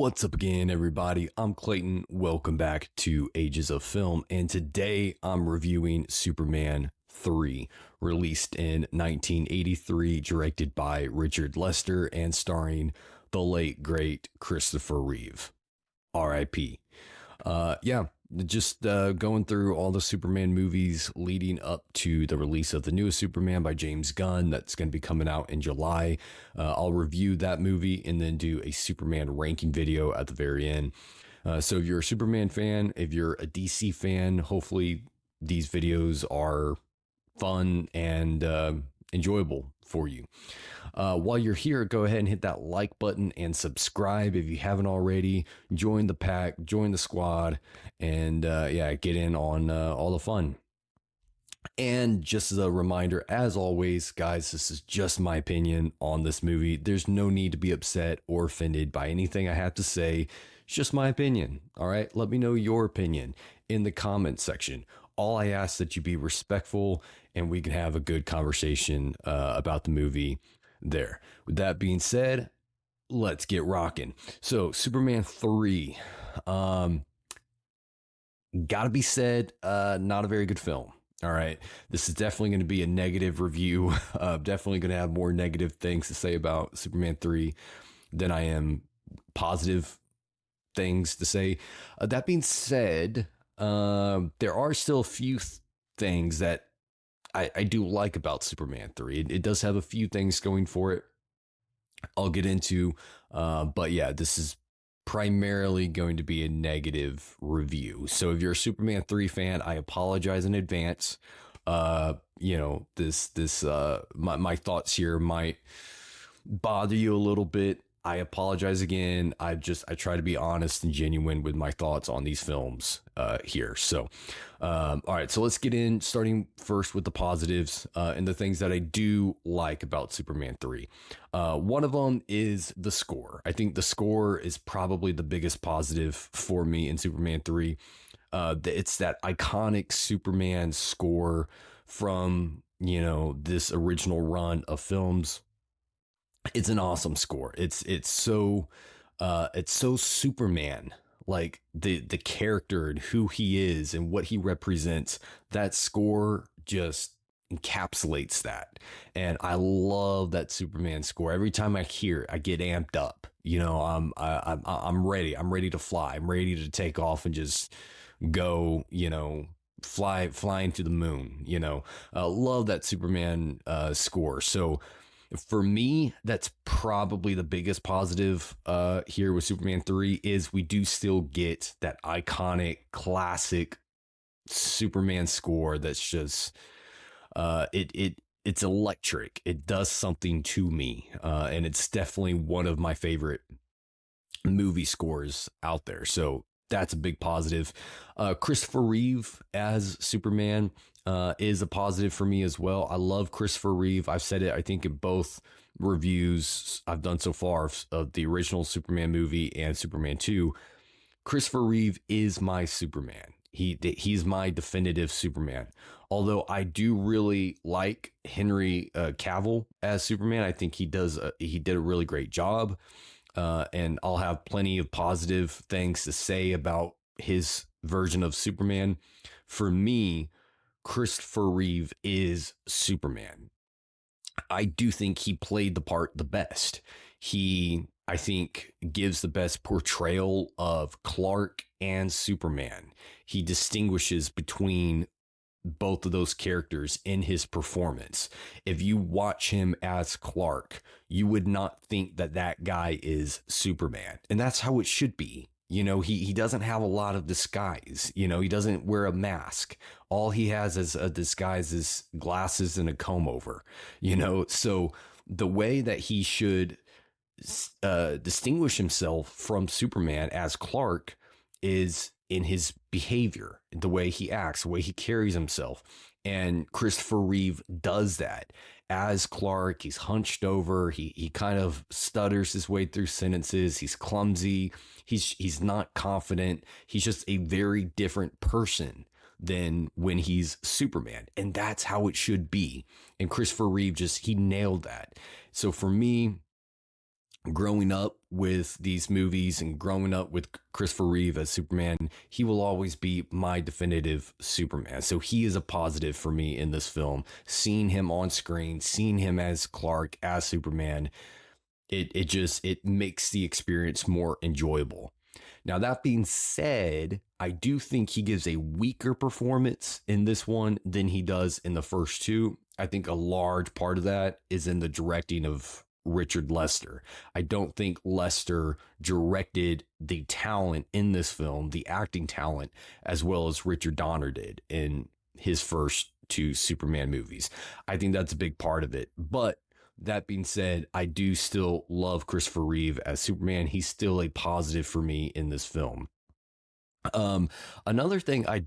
What's up again, everybody? I'm Clayton. Welcome back to Ages of Film, and today I'm reviewing Superman 3, released in 1983, directed by Richard Lester and starring the late, great Christopher Reeve. R.I.P. Just going through all the Superman movies leading up to the release of the newest Superman by James Gunn that's going to be coming out in July. I'll review that movie and then do a Superman ranking video at the very end. So if you're a Superman fan, if you're a DC fan, hopefully these videos are fun and enjoyable for you. While you're here, go ahead and hit that like button and subscribe if you haven't already. Join the pack, join the squad, and get in on all the fun. And just as a reminder, as always, guys, this is just my opinion on this movie. There's no need to be upset or offended by anything I have to say. It's just my opinion. All right, let me know your opinion in the comments section. All I ask that you be respectful and we can have a good conversation about the movie there. With that being said, let's get rocking. So Superman 3, gotta be said, not a very good film. All right, this is definitely going to be a negative review. Definitely going to have more negative things to say about Superman 3 than I am positive things to say. That being said, there are still a few things that I do like about Superman 3. It does have a few things going for it I'll get into. But yeah, this is primarily going to be a negative review. So if you're a Superman 3 fan, I apologize in advance. My thoughts here might bother you a little bit. I apologize again. I try to be honest and genuine with my thoughts on these films here. So, all right, so let's get in, starting first with the positives and the things that I do like about Superman 3. One of them is the score. I think the score is probably the biggest positive for me in Superman 3. It's that iconic Superman score from, this original run of films. It's an awesome score. It's so Superman, like the character and who he is and what he represents. That score just encapsulates that, and I love that Superman score. Every time I hear it, I get amped up. I'm ready. I'm ready to fly. I'm ready to take off and just go. Flying to the moon. Love that Superman score. So. For me, that's probably the biggest positive here with Superman 3 is we do still get that iconic, classic Superman score that's just it's electric. It does something to me, and it's definitely one of my favorite movie scores out there. So that's a big positive. Christopher Reeve as Superman is a positive for me as well. I love Christopher Reeve. I've said it, I think, in both reviews I've done so far of the original Superman movie and Superman 2. Christopher Reeve is my Superman. He's my definitive Superman. Although I do really like Henry Cavill as Superman. I think he did a really great job. And I'll have plenty of positive things to say about his version of Superman. For me, Christopher Reeve is Superman. I do think he played the part the best. He, I think, gives the best portrayal of Clark and Superman. He distinguishes between both of those characters in his performance. If you watch him as Clark, you would not think that guy is Superman. And that's how it should be. He doesn't have a lot of disguise. He doesn't wear a mask. All he has as a disguise is glasses and a comb over, So the way that he should distinguish himself from Superman as Clark is in his behavior, the way he acts, the way he carries himself. And Christopher Reeve does that. As Clark, he's hunched over. He kind of stutters his way through sentences. He's clumsy. He's not confident. He's just a very different person than when he's Superman. And that's how it should be. And Christopher Reeve he nailed that. So for me, growing up with these movies and growing up with Christopher Reeve as Superman, he will always be my definitive Superman. So he is a positive for me in this film. Seeing him on screen, seeing him as Clark, as Superman, it makes the experience more enjoyable. Now, that being said, I do think he gives a weaker performance in this one than he does in the first two. I think a large part of that is in the directing of Richard Lester. I don't think Lester directed the talent in this film, the acting talent, as well as Richard Donner did in his first two Superman movies. I think that's a big part of it. But that being said, I do still love Christopher Reeve as Superman. He's still a positive for me in this film. Another thing I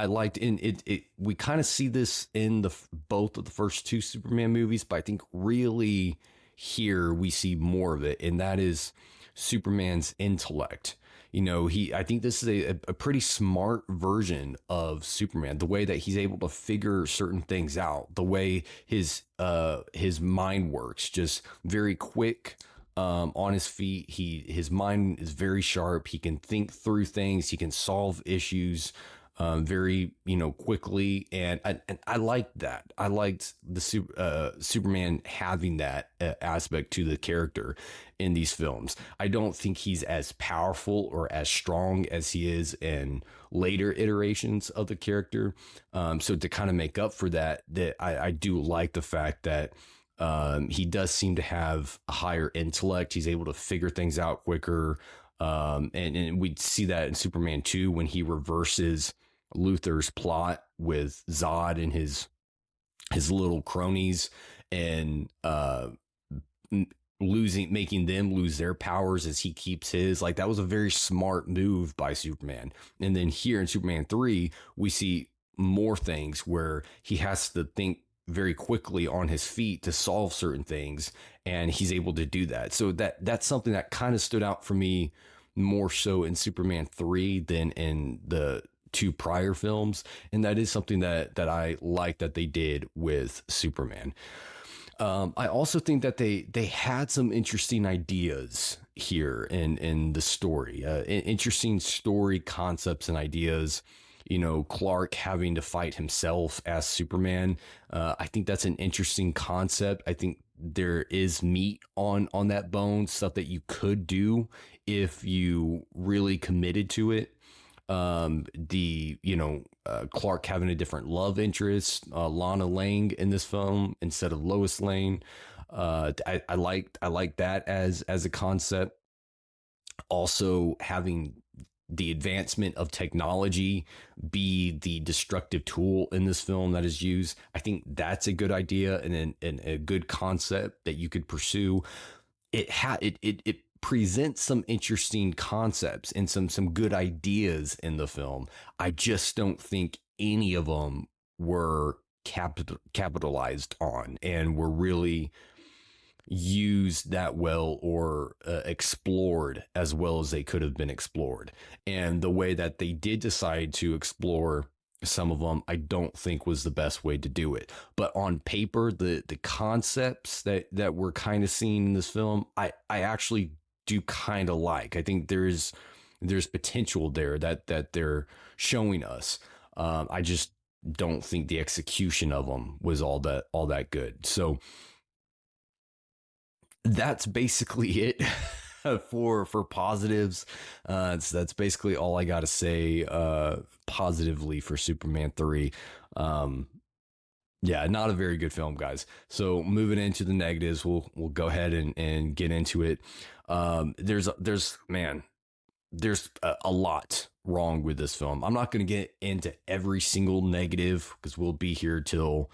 liked in it we kind of see this in the both of the first two Superman movies, but I think really here we see more of it, and that is Superman's intellect. You know, I think this is a pretty smart version of Superman, the way that he's able to figure certain things out, the way his mind works, just very quick, on his feet. His mind is very sharp. He can think through things. He can solve issues very, quickly. And I liked that. I liked the Superman having that aspect to the character in these films. I don't think he's as powerful or as strong as he is in later iterations of the character. So to kind of make up for that, I do like the fact that he does seem to have a higher intellect. He's able to figure things out quicker. And we see that in Superman 2 when he reverses Luthor's plot with Zod and his little cronies, and making them lose their powers as he keeps his. Like, that was a very smart move by Superman. And then here in Superman 3, we see more things where he has to think very quickly on his feet to solve certain things, and he's able to do that. So that's something that kind of stood out for me more so in Superman 3 than in the two prior films, and that is something that I like that they did with Superman. I also think that they had some interesting ideas here in the story, interesting story concepts and ideas. Clark having to fight himself as Superman. I think that's an interesting concept. I think there is meat on that bone, stuff that you could do if you really committed to it. Clark having a different love interest, Lana Lang in this film instead of Lois Lane. I like that as a concept. Also having the advancement of technology be the destructive tool in this film that is used. I think that's a good idea and a good concept that you could pursue. It presents some interesting concepts and some good ideas in the film. I just don't think any of them were capitalized on and were really used that well or explored as well as they could have been explored. And the way that they did decide to explore some of them, I don't think was the best way to do it. But on paper, the concepts that we're kind of seeing in this film, I actually do kind of like. I think there's potential there that they're showing us. I just don't think the execution of them was all that good. So that's basically it for positives. That's basically all I got to say positively for Superman 3. Yeah, not a very good film, guys. So moving into the negatives, we'll go ahead and get into it. There's a lot wrong with this film. I'm not going to get into every single negative because we'll be here till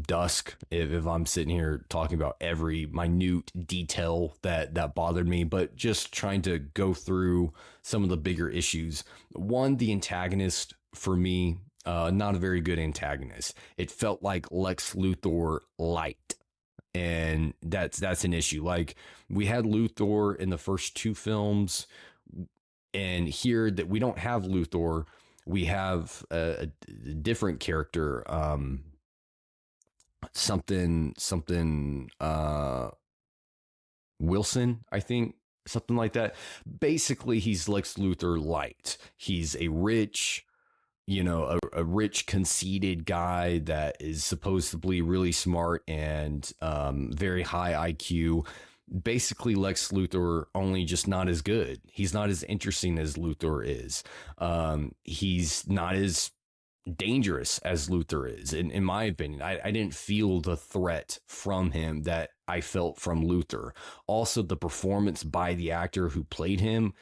dusk if I'm sitting here talking about every minute detail that bothered me, but just trying to go through some of the bigger issues. One, the antagonist for me, not a very good antagonist. It felt like Lex Luthor light. And that's an issue. Like, we had Luthor in the first two films, and here that we don't have Luthor. We have a different character. something Wilson, I think, something like that. Basically, he's Lex Luthor light. He's a rich, a rich conceited guy that is supposedly really smart and very high IQ. Basically, Lex Luthor, only just not as good. He's not as interesting as Luthor is. He's not as dangerous as Luthor is, in my opinion. I didn't feel the threat from him that I felt from Luthor. Also, the performance by the actor who played him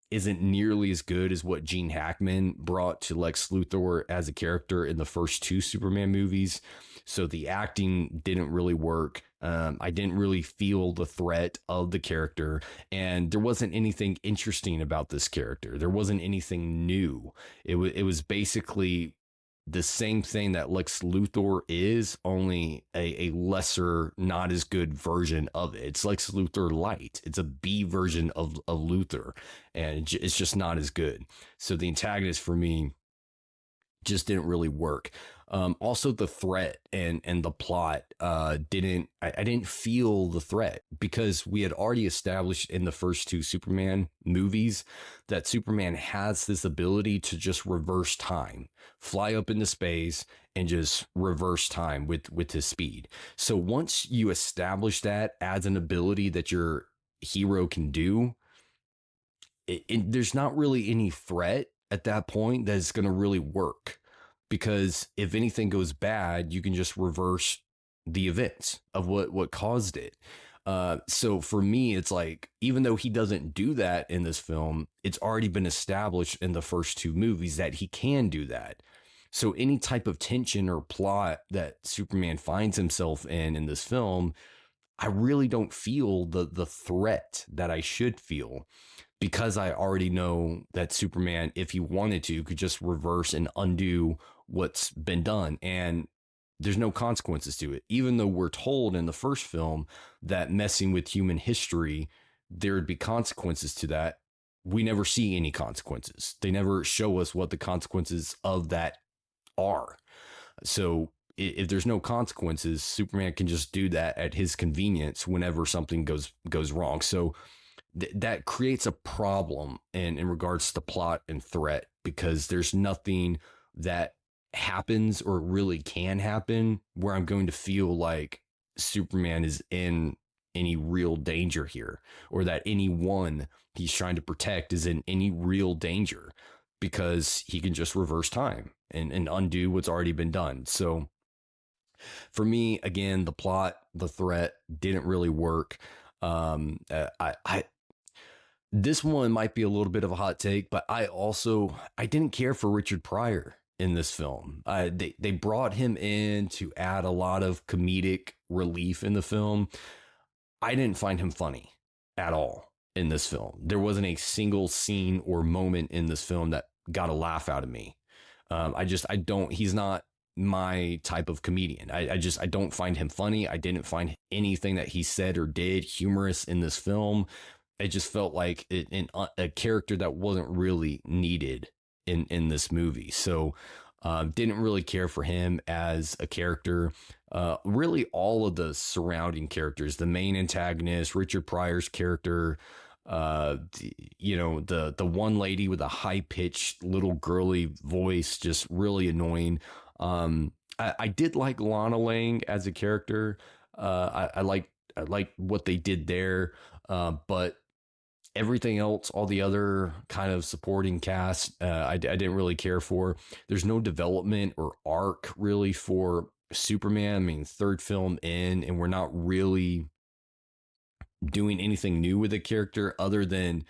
isn't nearly as good as what Gene Hackman brought to Lex Luthor as a character in the first two Superman movies. So the acting didn't really work. I didn't really feel the threat of the character, and there wasn't anything interesting about this character. There wasn't anything new. It was basically the same thing that Lex Luthor is, only a lesser, not as good version of it. It's Lex Luthor light. It's a B version of Luthor, and it's just not as good. So the antagonist for me just didn't really work. Also, the threat and the plot didn't. I didn't feel the threat because we had already established in the first two Superman movies that Superman has this ability to just reverse time, fly up into space, and just reverse time with his speed. So once you establish that as an ability that your hero can do, there's not really any threat at that point that's going to really work, because if anything goes bad, you can just reverse the events of what caused it. So for me, it's like, even though he doesn't do that in this film, it's already been established in the first two movies that he can do that. So any type of tension or plot that Superman finds himself in this film, I really don't feel the threat that I should feel, because I already know that Superman, if he wanted to, could just reverse and undo what's been done. And there's no consequences to it. Even though we're told in the first film that messing with human history, there would be consequences to that. We never see any consequences. They never show us what the consequences of that are. So if there's no consequences, Superman can just do that at his convenience whenever something goes wrong. So that creates a problem in regards to plot and threat, because there's nothing that happens or really can happen where I'm going to feel like Superman is in any real danger here, or that anyone he's trying to protect is in any real danger, because he can just reverse time and undo what's already been done. So for me, again, the plot, the threat didn't really work. I This one might be a little bit of a hot take, but I didn't care for Richard Pryor in this film. They brought him in to add a lot of comedic relief in the film. I didn't find him funny at all in this film. There wasn't a single scene or moment in this film that got a laugh out of me. He's not my type of comedian. I don't find him funny. I didn't find anything that he said or did humorous in this film. It just felt like a character that wasn't really needed in this movie. So didn't really care for him as a character. Really all of the surrounding characters, the main antagonist, Richard Pryor's character, the one lady with a high pitched little girly voice, just really annoying. I did like Lana Lang as a character. I like what they did there. But everything else, all the other kind of supporting cast, I didn't really care for. There's no development or arc really for Superman. I mean, third film in, and we're not really doing anything new with the character other than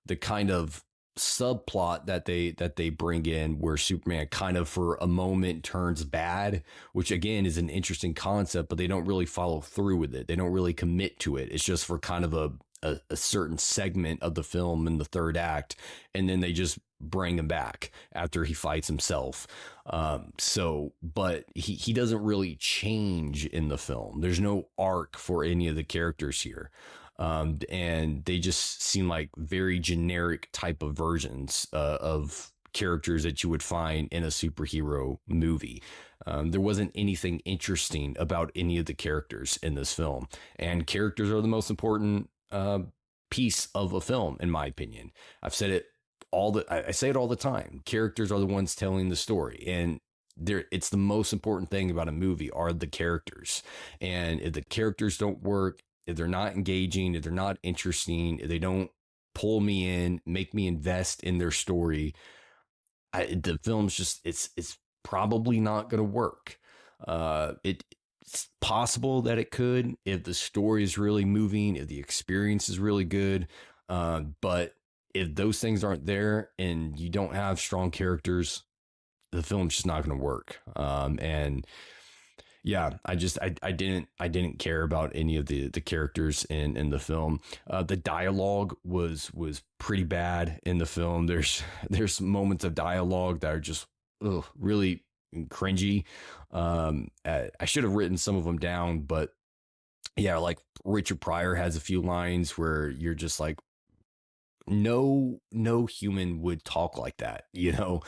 the kind of subplot that they bring in, where Superman kind of for a moment turns bad, which again is an interesting concept, but they don't really follow through with it. They don't really commit to it. It's just for kind of a certain segment of the film in the third act, and then they just bring him back after he fights himself. But he doesn't really change in the film. There's no arc for any of the characters here. And they just seem like very generic type of versions of characters that you would find in a superhero movie. There wasn't anything interesting about any of the characters in this film, and characters are the most important piece of a film, in my opinion. I've said it I say it all the time. Characters are the ones telling the story, and it's the most important thing about a movie are the characters. And if the characters don't work, if they're not engaging, if they're not interesting, if they don't pull me in, make me invest in their story, the film's just it's probably not going to work. It's possible that it could if the story is really moving, if the experience is really good, but if those things aren't there and you don't have strong characters, the film's just not going to work. And yeah, I didn't care about any of the characters in the film. The dialogue was pretty bad in the film. There's moments of dialogue that are just really cringy. I should have written some of them down, but yeah, like Richard Pryor has a few lines where you're just like, no human would talk like that. The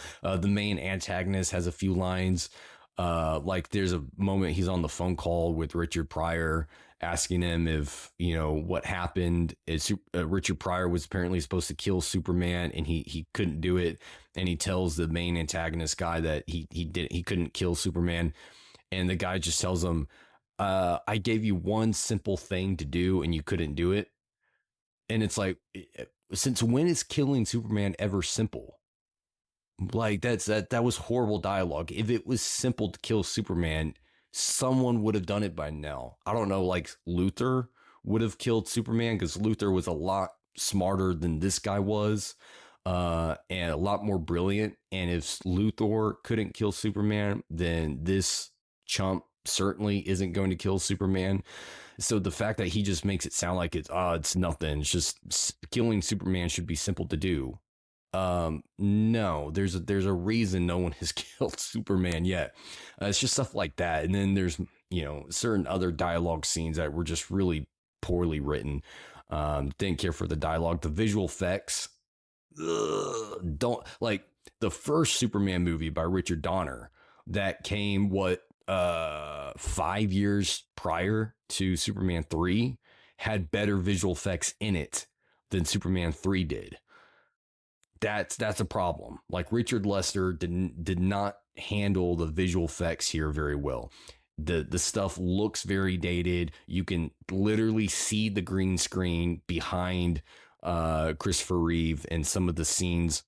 main antagonist has a few lines. Like there's a moment he's on the phone call with Richard Pryor asking him if, what happened is Richard Pryor was apparently supposed to kill Superman and he couldn't do it. And he tells the main antagonist guy that he couldn't kill Superman. And the guy just tells him, I gave you one simple thing to do and you couldn't do it. And it's like, since when is killing Superman ever simple? Like that was horrible dialogue. If it was simple to kill Superman, someone would have done it by now. I don't know, like Luthor would have killed Superman because Luthor was a lot smarter than this guy was, and a lot more brilliant. And if Luthor couldn't kill Superman, then this chump certainly isn't going to kill Superman. So the fact that he just makes it sound like it's nothing, it's just killing Superman should be simple to do. No, there's a reason no one has killed Superman yet. It's just stuff like that. And then there's, certain other dialogue scenes that were just really poorly written. Didn't care for the dialogue, the visual effects. Don't like the first Superman movie by Richard Donner that came 5 years prior to Superman 3 had better visual effects in it than Superman 3 did. That's a problem. Like Richard Lester did not handle the visual effects here very well. The stuff looks very dated. You can literally see the green screen behind Christopher Reeve and some of the scenes.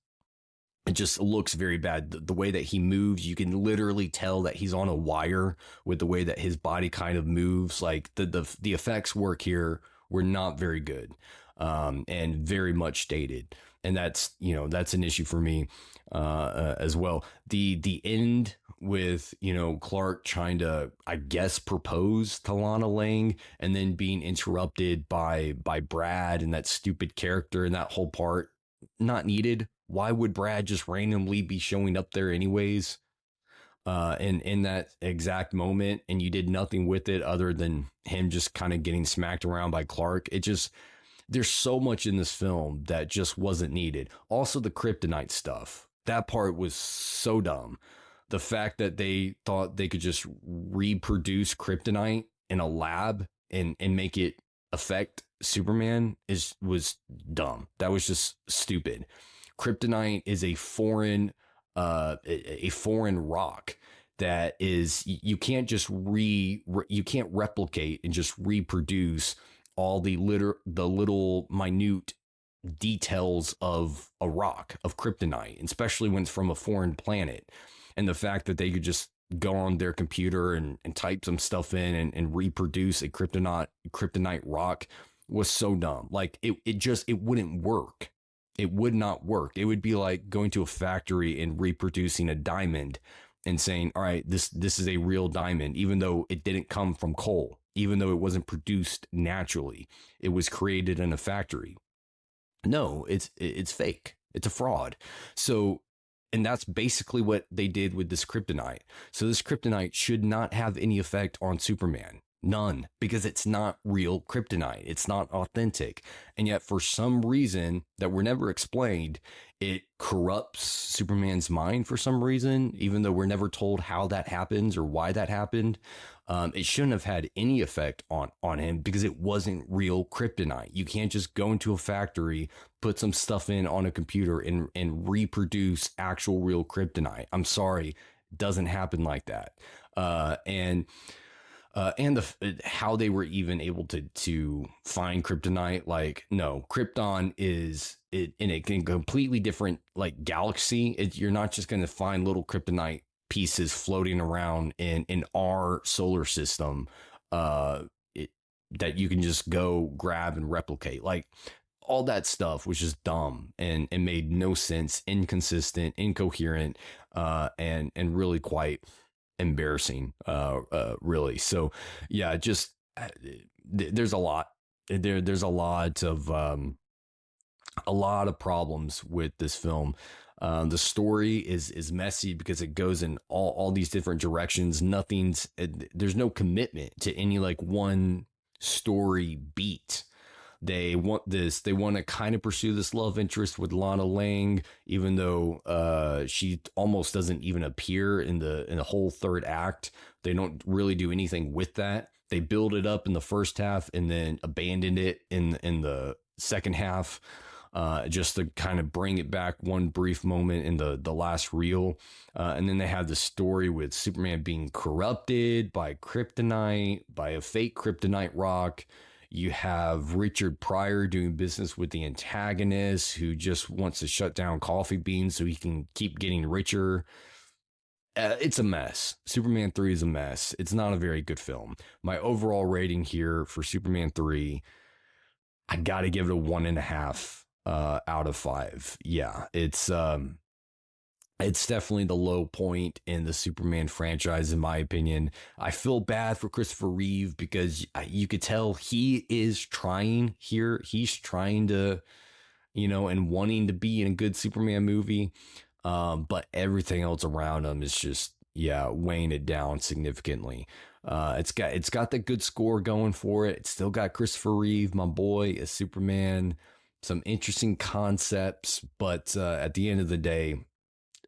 It just looks very bad. The way that he moves, you can literally tell that he's on a wire with the way that his body kind of moves. Like the effects work here were not very good, and very much dated. And that's an issue for me as well. The end with, Clark trying to, I guess, propose to Lana Lang and then being interrupted by Brad and that stupid character and that whole part, not needed. Why would Brad just randomly be showing up there anyways? In that exact moment, and you did nothing with it other than him just kind of getting smacked around by Clark. There's so much in this film that just wasn't needed. Also, the kryptonite stuff. That part was so dumb. The fact that they thought they could just reproduce kryptonite in a lab and make it affect Superman was dumb. That was just stupid. Kryptonite is a foreign rock that is, you can't just you can't replicate and just reproduce all the little minute details of a rock, of kryptonite, especially when it's from a foreign planet. And the fact that they could just go on their computer and type some stuff in and reproduce a kryptonite rock was so dumb. Like it wouldn't work. It would not work. It would be like going to a factory and reproducing a diamond and saying, all right, this is a real diamond, even though it didn't come from coal, even though it wasn't produced naturally. It was created in a factory. No, it's fake. It's a fraud. So, and that's basically what they did with this kryptonite. So this kryptonite should not have any effect on Superman. None, because it's not real kryptonite. It's not authentic. And yet, for some reason that were never explained, it corrupts Superman's mind for some reason, even though we're never told how that happens or why that happened. It shouldn't have had any effect on him because it wasn't real kryptonite. You can't just go into a factory, put some stuff in on a computer and reproduce actual real kryptonite. I'm sorry, it doesn't happen like that. And the how they were even able to find kryptonite, like, no, Krypton is it in a completely different like galaxy. You're not just going to find little kryptonite pieces floating around in our solar system it, that you can just go grab and replicate. Like, all that stuff was just dumb and made no sense, inconsistent, incoherent, and really quite embarrassing, really. So yeah, just there's a lot there's a lot of problems with this film. The story is messy because it goes in all these different directions. There's no commitment to any like one story beat. They want to kind of pursue this love interest with Lana Lang, even though she almost doesn't even appear in the whole third act. They don't really do anything with that. They build it up in the first half and then abandon it in the second half, just to kind of bring it back one brief moment in the last reel. And then they have the story with Superman being corrupted by kryptonite, by a fake kryptonite rock. You have Richard Pryor doing business with the antagonist who just wants to shut down coffee beans so he can keep getting richer. It's a mess. Superman 3 is a mess. It's not a very good film. My overall rating here for Superman 3, I got to give it a 1.5 out of 5. Yeah, it's definitely the low point in the Superman franchise, in my opinion. I feel bad for Christopher Reeve because you could tell he is trying here. He's trying to, and wanting to be in a good Superman movie. But everything else around him is just, weighing it down significantly. It's got the good score going for it. It's still got Christopher Reeve, my boy, as Superman. Some interesting concepts, but at the end of the day,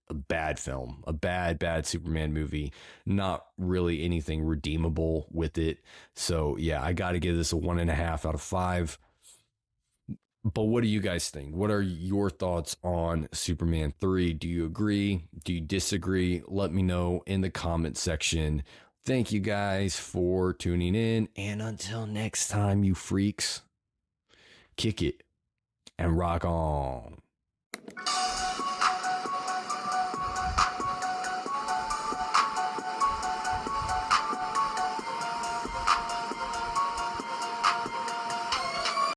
a bad film, a bad Superman movie, not really anything redeemable with it. So yeah, I got to give this a 1.5 out of 5. But what do you guys think? What are your thoughts on Superman 3? Do you agree? Do you disagree? Let me know in the comment section. Thank you guys for tuning in. And until next time, you freaks, kick it and rock on.